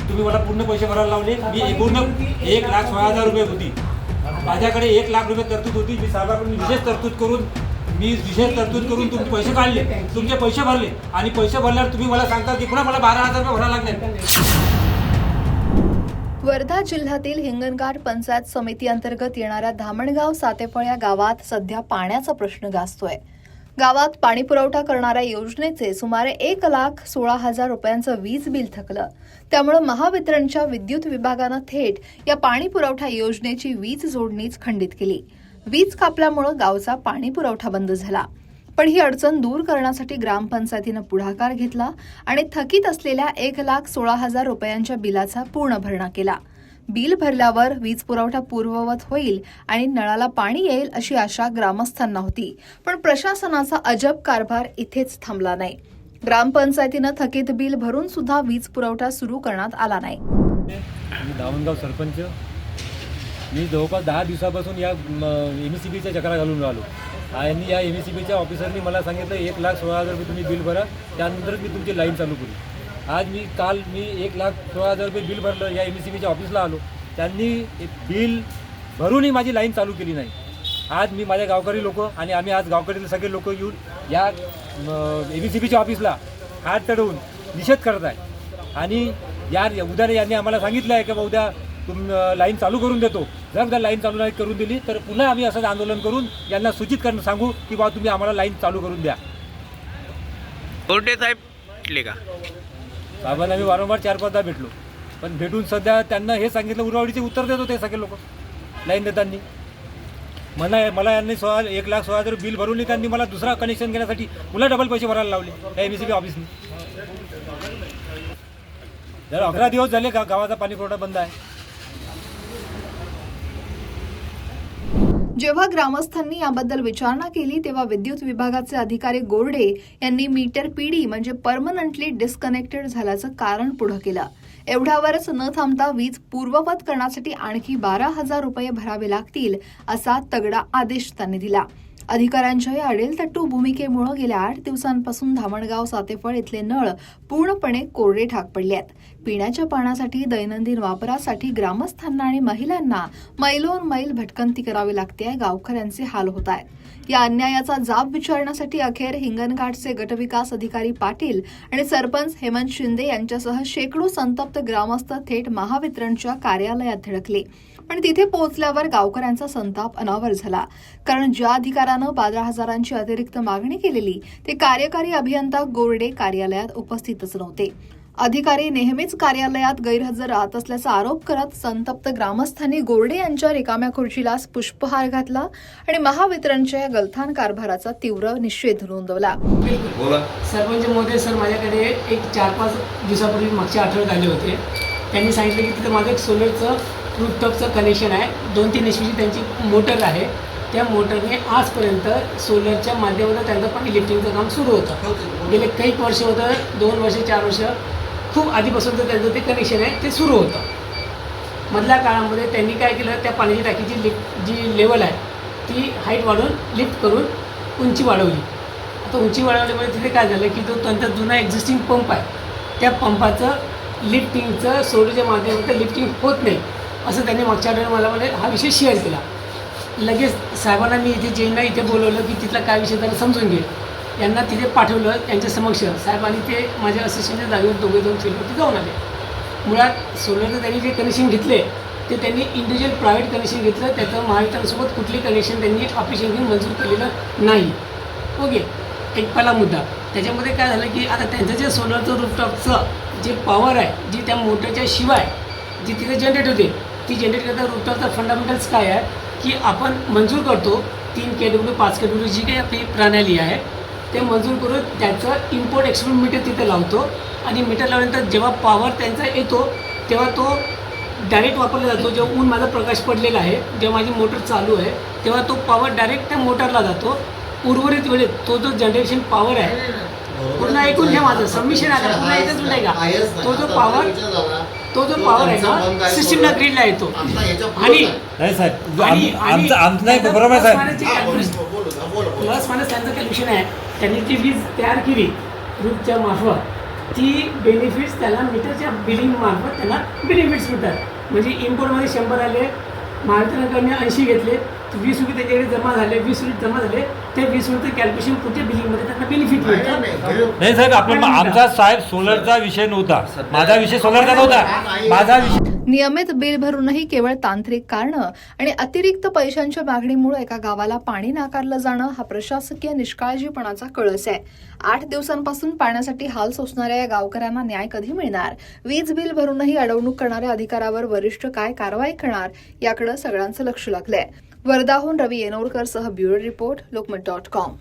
तुम्ही मला पूर्ण पैसे भरायला लावले. मी पूर्ण 1,16,000 रुपये होती माझ्याकडे. 1 लाख रुपये तरतूद होती. मी साहेबांकडून विशेष तरतूद करून तुम्ही पैसे काढले, तुमचे पैसे भरले आणि पैसे भरल्यावर तुम्ही मला सांगता की पुन्हा मला 12,000 रुपये भरायला लागले. वर्धा जिल्ह्यातील हिंगणघाट पंचायत समिती अंतर्गत येणाऱ्या धामणगाव सातेफळ या गावात सध्या पाण्याचा प्रश्न गाजतोय. गावात पाणी पुरवठा करणाऱ्या योजनेचे सुमारे 1,16,000 रुपयांचं वीज बिल थकलं. त्यामुळे महावितरणच्या विद्युत विभागानं थेट या पाणी पुरवठा योजनेची वीज जोडणीच खंडित केली. वीज कापल्यामुळे गावचा पाणी पुरवठा बंद झाला. पण ही अडचण दूर करण्यासाठी ग्रामपंचायतीनं पुढाकार घेतला आणि थकीत असलेल्या 1,16,000 रुपयांच्या बिलाचा पूर्ण भरणा केला. बिल भरल्यावर वीज पुरवठा पूर्ववत होईल आणि नळाला पाणी येईल अशी आशा ग्रामस्थांना होती. पण प्रशासनाचा अजब कारभार इथेच थांबला नाही. ग्रामपंचायतीनं थकीत बिल भरून सुद्धा वीज पुरवठा सुरू करण्यात आला नाही. मी धामणगाव सरपंच. मी जवळपास 10 दिवसापासून या MSCBच्या चक्रा घालून राहिलो आणि या MSCBच्या ऑफिसरनी मला सांगितलं 1,16,000 रुपये तुम्ही बिल भरा, त्यानंतर मी तुमची लाईन चालू करू. आज मी 1,16,000 रुपये बिल भरलं. या MSCBच्या ऑफिसला आलो, त्यांनी बिल भरूनही माझी लाईन चालू केली नाही. आज मी माझ्या गावकरी लोक आणि आम्ही आज गावकरीतील सगळे लोक येऊन या MSCBच्या ऑफिसला हात चढवून निषेध करत आहे. आणि उद्या यांनी आम्हाला सांगितलं आहे की उद्या लाईन चालू करून देतो. जर उद्या लाईन चालू नाही करून दिली तर पुन्हा आम्ही असंच आंदोलन करून यांना सूचित करून सांगू की बाबा तुम्ही आम्हाला लाईन चालू करून द्या. कोर्टे साहेब भेटले का? साहेबांना आम्ही वारंवार 4-5दा भेटलो, पण भेटून सध्या त्यांना हे सांगितलं, उरावडीचे उत्तर देत होते सगळे लोक लाईन देताना. मला यांनी 1,16,000 बिल भरून त्यांनी मला दुसरा कनेक्शन घेण्यासाठी पुन्हा डबल पैसे भरायला लावले या MSCB ऑफिसनी. जर 11 दिवस झाले गावाचा पाणी पुरवठा बंद आहे. जेव्हा ग्रामस्थांनी याबद्दल विचारणा केली तेव्हा विद्युत विभागाचे अधिकारी गोरडे यांनी मीटर PD म्हणजे परमनंटली डिस्कनेक्टेड झाल्याचं कारण पुढं केलं. एवढ्यावरच न थांबता वीज पूर्ववत करण्यासाठी आणखी 12,000 रुपये भरावे लागतील असा तगडा आदेश त्यांनी दिला. अधिकाऱ्यांच्या या अडेलतट्टू भूमिकेमुळे गेल्या 8 दिवसांपासून धामणगाव सातेफळ इथले नळ पूर्णपणे कोरडे ठाक पडले आहेत. पिण्याच्या पाण्यासाठी दैनंदिन वापरासाठी ग्रामस्थांना आणि महिलांना मैलोन मैल भटकंती करावी लागते. गावकऱ्यांचे हाल होत आहेत. या अन्यायाचा जाब विचारण्यासाठी अखेर हिंगणघाटचे गटविकास अधिकारी पाटील आणि सरपंच हेमंत शिंदे यांच्यासह शेकडो संतप्त ग्रामस्थ थेट महावितरणच्या कार्यालयात धडकले. पण तिथे पोहोचल्यावर गावकऱ्यांचा संताप अनावर झाला, कारण ज्या अधिकाऱ्यानं 12,000ची अतिरिक्त मागणी केलेली ते कार्यकारी अभियंता गोरडे कार्यालयात उपस्थितच नव्हते. अधिकारी नेहमीच कार्यालयात गैरहजर राहत असल्याचा आरोप करत संतप्त ग्रामस्थांनी गोरडे यांच्या रिकाम्या खुर्चीला पुष्पहार घातला आणि महावितरणच्या या गलथान कारभाराचा तीव्र निषेध नोंदवला. सरपंच महोदय सर माझ्याकडे एक 4-5 दिवसापूर्वी मागच्या आठवड्यात आले होते. त्यांनी सांगितलं की तिथं माझं एक सोलरचं रूफटॉपचं कनेक्शन आहे. 2-3 HP त्यांची मोटर आहे. त्या मोटरने आजपर्यंत सोलरच्या माध्यमातून त्यांचं पाणी लिफ्टिंगचं काम सुरू होतं. गेले काही वर्ष होतं, 2 वर्ष 4 वर्ष खूप आधीपासून त्यांचं ते कनेक्शन आहे ते सुरू होतं. मधल्या काळामध्ये त्यांनी काय केलं, त्या पाण्याची टाकीची जी लेवल आहे ती हाईट वाढवून लिफ्ट करून उंची वाढवली. आता उंची वाढवल्यामुळे तिथे काय झालं की जो त्यांचा जुना एक्झिस्टिंग पंप आहे त्या पंपाचं लिफ्टिंगचं सोलरच्या माध्यमातून लिफ्टिंग होत नाही असं त्यांनी मागच्या आठवड्यात मला हा विषय शेअर केला. लगेच साहेबांना मी इथे जेईंना इथे बोलवलं की तिथला काय विषय त्यांना समजून घे. यांना तिथे पाठवलं त्यांच्या समक्ष. साहेबांनी ते माझ्या असिस्टंटच्या जागेवर दोघे फील्डवरती जाऊन आले. मुळात सोलरचं त्यांनी जे कनेक्शन घेतले ते त्यांनी इंडिव्हिज्युअल प्रायव्हेट कनेक्शन घेतलं. त्याचं महावितरणसोबत कुठली कनेक्शन त्यांनी ऑफिशियल घेऊन मंजूर केलेलं नाही. ओके, एक पहिला मुद्दा. त्याच्यामध्ये काय झालं की आता त्यांचं जे सोलरचं रूफटॉपचं जे पॉवर आहे जी त्या मोटरच्या शिवाय जी तिथे जनरेट होते ती जनरेट करता रूफटॉपचा फंडामेंटल्स काय आहे की आपण मंजूर करतो 3 kW 5 kW जी काही आपली प्रणाली आहे ते मंजूर करून त्याचं इम्पोर्ट एक्सपोर्ट मीटर तिथे लावतो आणि मीटर लावल्यानंतर जेव्हा पॉवर त्यांचा येतो तेव्हा तो डायरेक्ट वापरला जातो. जेव्हा ऊन माझा प्रकाश पडलेला आहे, जेव्हा माझी मोटर चालू आहे तेव्हा तो पॉवर डायरेक्ट त्या मोटरला जातो. उर्वरित वेळेत तो जो जनरेशन पॉवर आहे, पूर्ण ऐकून घ्या माझं सबमिशन आहे, पुन्हा एकच नाही का, तो जो पॉवर आहे ना सिस्टीमला ग्रीडला येतो. आणि प्लस मायनस त्यांचं कॅल्क्युलेशन आहे. त्यांनी जी वीज तयार केली रूफच्या मार्फत ती बेनिफिट्स त्याला मीटरच्या बिलिंग मार्फत त्यांना बेनिफिट्स मिळतात. म्हणजे इम्पोर्टमध्ये 100 आले, महाराष्ट्राकडनं 80 घेतले, 20 रुपये त्याच्याकडे जमा झाले, 20 रुपये जमा झाले, ते 20 रुपये कॅल्क्युलेशन पुढच्या बिलिंगमध्ये त्यांना बेनिफिट मिळतं. नाही साहेब, आपण आमचा साहेब सोलरचा विषय नव्हता, माझा विषय सोलरचा नव्हता, माझा विषय नियमित बिल भरूनही केवळ तांत्रिक कारणं आणि अतिरिक्त पैशांच्या मागणीमुळे एका गावाला पाणी नाकारलं जाणं हा प्रशासकीय निष्काळजीपणाचा कळस आहे. 8 दिवसांपासून पाण्यासाठी हाल सोसणाऱ्या या गावकऱ्यांना न्याय कधी मिळणार? वीज बिल भरूनही अडवणूक करणाऱ्या अधिकाऱ्यावर वरिष्ठ काय कारवाई करणार याकडे सगळ्यांचं लक्ष लागलंय. वर्धाहून रवी येनोरकर सह ब्युरो रिपोर्ट, लोकमत.com.